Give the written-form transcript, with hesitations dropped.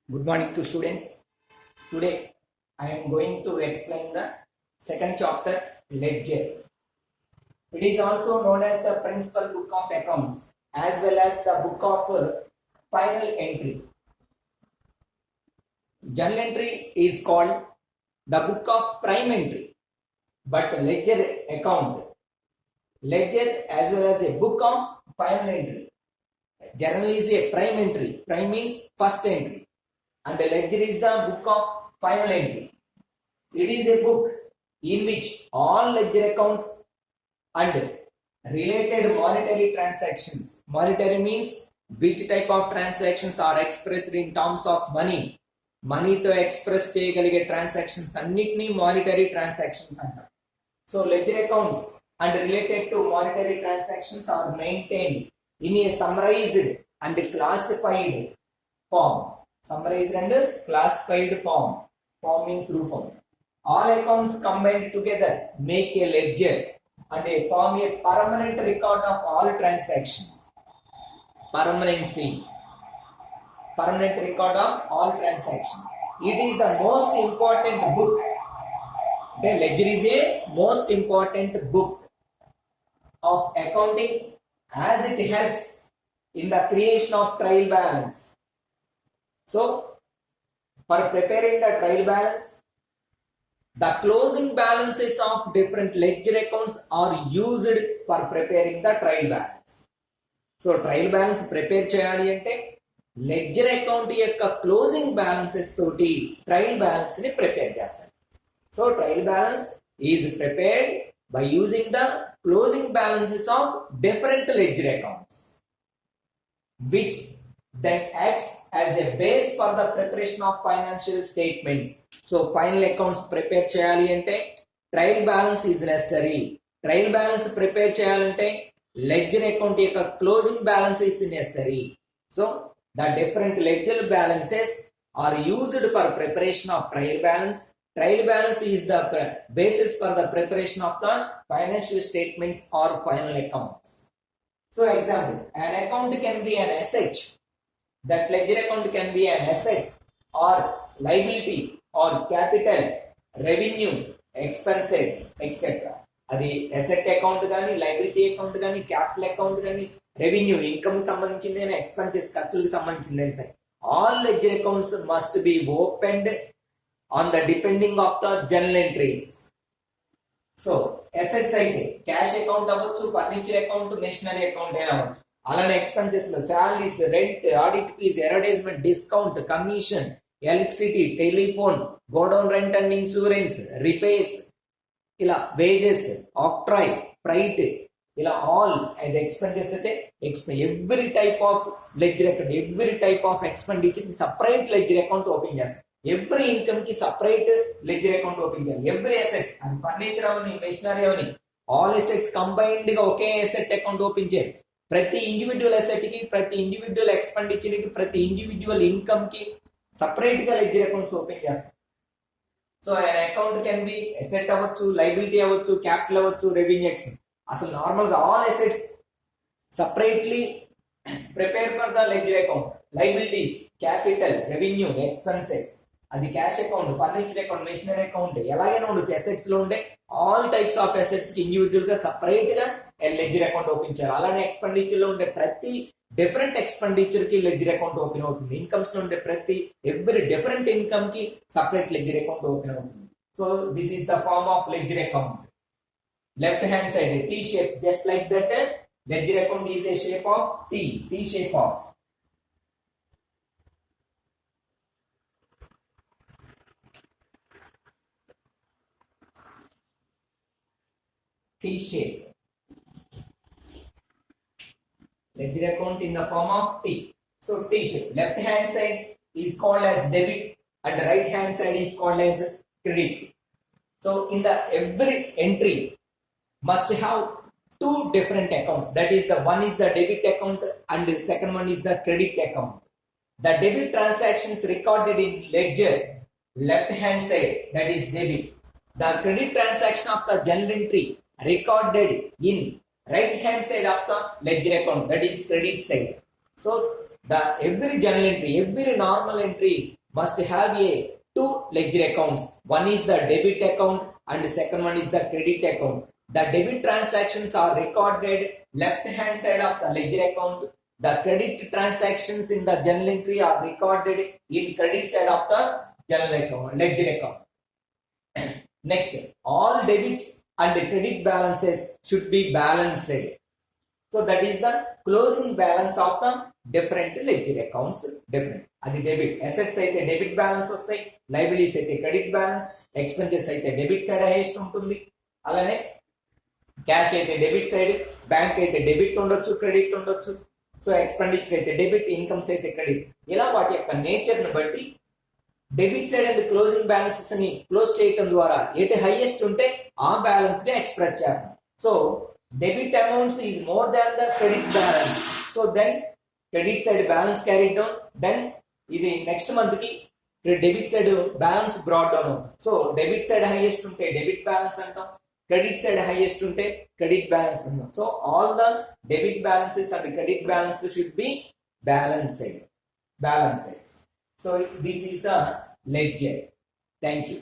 Good morning to students. Today I am going to explain the second chapter, ledger. It is also known as the principal book of accounts as well as the book of final entry. Journal entry is called the book of prime entry, but ledger account, ledger as well as a book of final entry. Journal is a prime entry. Prime means first entry. And the ledger is the book of final entry. It is a book in which all ledger accounts and related monetary transactions. Monetary means which type of transactions are expressed in terms of money. మనీతో express చేయగలిగే transactions అన్నిటినీ monetary transactions అంటారు. So ledger accounts and related to monetary transactions are maintained in a summarized and classified form. Summarized and classified form. Form means rupam. All accounts combined together make a ledger and they form a permanent record of all transactions. Permanency. Permanent record of all transactions. It is the most important book. The ledger is a most important book of accounting as it helps in the creation of trial balance. So, for preparing the trial balance, the closing balances of different ledger accounts are used for preparing the trial balance. So, trial balance prepare cheyali ante ledger account yokka closing balances toti trial balance ni prepare chestaru. So, trial balance is prepared by using the closing balances of different ledger accounts, which then acts as a base for the preparation of financial statements. So final accounts prepare cheyali ante trial balance is necessary. Trial balance prepare cheyalante ledger account yokka closing balance is necessary. So the different ledger balances are used for preparation of trial balance. Trial balance is the basis for the preparation of the financial statements or final accounts. So example, an account can be an asset. That ledger account can be an asset or liability or capital, revenue, expenses, etc. అది asset account కానీ liability account కానీ capital account కానీ revenue income సంబంధించింది expenses ఖర్చులకు సంబంధించింది sir. All ledger accounts must be opened on the depending of the journal entries. So assets అయితే cash account అవ్వచ్చు, furniture account, machinery account అవ్వచ్చు. అలానే ఎక్స్పెన్సెస్ లో salaries, rent, audit fees, advertisement, discount, commission, electricity, telephone, godown rent and insurance, repairs, ఇలా wages, octroi, freight, ఇలా all అది expenses అయితే every type of ledger account, every type of expenditure separate ledger account open చేస్తాం. Every income కి separate ledger account open చేయాలి. Every asset, అది furniture అవని, machinery అవని, ఆల్ అసెట్స్ కంబైన్డ్ గా ఒకే అసెట్ అకౌంట్ ఓపెన్ చేయాలి. ప్రతి ఇండివిజువల్ అసెట్ కి, ప్రతి ఇండివిజువల్ ఎక్స్పెండిచర్ కి, ప్రతి ఇండివిజువల్ ఇన్కమ్ కి సపరేట్ గా లెడ్జర్ అకౌంట్స్ ఓపెన్ చేస్తాం. So account can be asset అవ్వచ్చు, లైబిలిటీ అవ్వచ్చు, క్యాపిటల్ అవ్వచ్చు, రెవెన్యూ ఎక్స్పెన్స్. అసలు నార్మల్ గా all assets separately prepare for the ledger account. Liabilities, capital, revenue, expenses, అది cash account, furniture account, machinery account, ఎలాగైనా ఉండొచ్చు. Assets లో ఉండే ఆల్ టైప్స్ ఆఫ్ అసెట్స్ కి ఇండివిజువల్ గా సపరేట్ గా లెడ్జర్ అకౌంట్ ఓపెన్ చేయాలి. అలానే ఎక్స్పెండిచర్ లో ఉండే ప్రతి డిఫరెంట్ ఎక్స్పెండిచర్ కి లెడ్జర్ అకౌంట్ ఓపెన్ అవుతుంది. ఇన్కమ్స్ లో ఉండే ప్రతి ఎవ్రీ డిఫరెంట్ ఇన్కమ్ కి సపరేట్ లెడ్జర్ అకౌంట్ ఓపెన్ అవుతుంది. So this is the form of ledger account. Left hand side T shape, just like that ledger account is a shape of T shape of. T shape. Ledger account in the form of T. So T shape. Left hand side is called as debit and right hand side is called as credit. So in the every entry must have two different accounts. That is the one is the debit account and the second one is the credit account. The debit transactions recorded in ledger left hand side, that is debit. The credit transaction of the journal entry recorded in right hand side of the ledger account, that is credit side. So The every journal entry, every normal entry must have a two ledger accounts. One is the debit account and the second one is the credit account. The debit transactions are recorded left hand side of the ledger account. The credit transactions in the journal entry are recorded in credit side of the journal account, ledger account. Next, all debits and credit balances should be balanced. So that is the closing balance of the different ledger accounts. Different. అది debit assets అయితే debit balance వస్తాయి, liabilities అయితే credit balance, expenses అయితే debit side highest ఉంటుంది. అలానే cash అయితే debit side, bank అయితే debit ఉండొచ్చు, క్రెడిట్ ఉండొచ్చు. సో ఎక్స్పెండిచర్ అయితే డెబిట్, ఇన్కమ్స్ అయితే క్రెడిట్. ఇలా వాటి యొక్క నేచర్ ని బట్టి debit side and closing balances ని క్లోజ్ చేయడం ద్వారా ఏటి హైయెస్ట్ ఉంటే ఆ బ్యాలెన్స్ గా ఎక్స్ప్రెస్ చేస్తాం. So debit amounts is more than the credit balance, so then credit side balance carried down, then ఇది నెక్స్ట్ మంత్ కి debit side balance broad down. So debit side highest ఉంటే debit balance అంటాం, credit side highest ఉంటే credit balance అంటాం. So all the debit balances and credit balance should be balanced. So this is the ledger. Thank you.